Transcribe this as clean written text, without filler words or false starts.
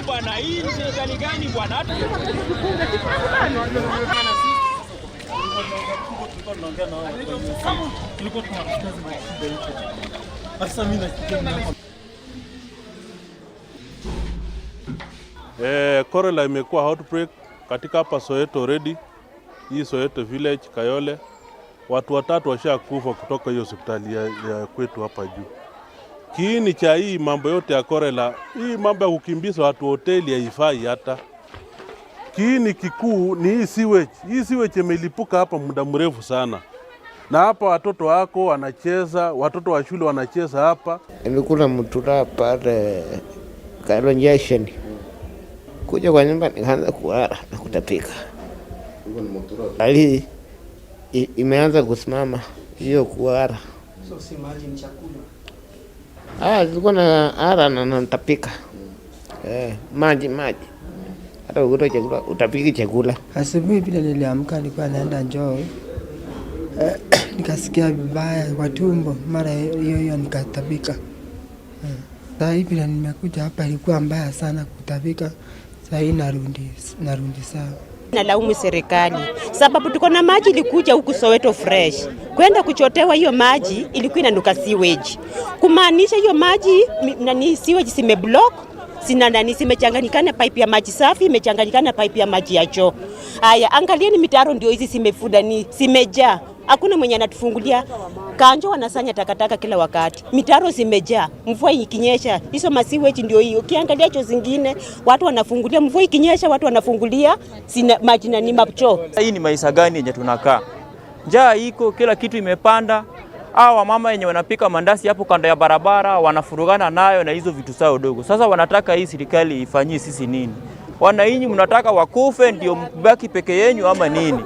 Bwana, hii ni serikali gani bwana? Cholera imekuwa outbreak katika hapa Soweto already. Hii Soweto village Kayole. Watu 3 washakufa kutoka hiyo hospitali ya kwetu hapa juu. Kiini cha hii mambo yote ya cholera, hii mambo ya kukimbiza watu hoteli haifai hata. Kiini kikuu ni hii sewage. Hii sewage imelipuka hapa muda mrefu sana. Na hapa watoto wako wanacheza, watoto wa shule wanacheza hapa. Nimekula mtura pale Kayole. Kuja kwa nyumba nikaanza kuhara na kutapika. Hali imeanza kusimama hiyo kuhara. So si maji ni chakula. Zilikuwa na hara na natapika. Maji. Hata ukitoa chakula utapiki chakula. Asubuhi vile niliamka nilikuwa naenda njoo. Nikasikia vibaya kwa tumbo, mara hiyo nikatapika. Sasa hivi nimekuja hapa ilikuwa mbaya sana kutapika. Sasa hii narudi sawa. Nalaumu serikali sababu tuko na maji ilikuja huku Soweto fresh. Kwenda kuchotewa hiyo maji ilikuwa inanuka sewage. Kumaanisha hiyo maji nani sewage simeblock, simechanganyikana pipe ya maji safi, imechanganyikana pipe ya maji ya choo. Haya, angalieni mitaro ndio hizi simefuda ni simejaa. Hakuna mwenye anatufungulia. Kanjo wanasanya takataka kila wakati. Mitaro zimejaa. Mvua ikinyesha, hizo masiweji ndio hiyo. Ukiangalia choo zingine, watu wanafungulia. Mvua ikinyesha, watu wanafungulia maji na ni mapchoo. Hii ni maisha gani yenye tunakaa? Njaa iko, kila kitu imepanda. Hawa mama yenye wanapika mandasi hapo kando ya barabara, wanafurugana nayo na hizo vitu sao dogo. Sasa wanataka hii serikali ifanyie sisi nini? Wananchi mnataka wakufe ndio mbaki peke yenu ama nini?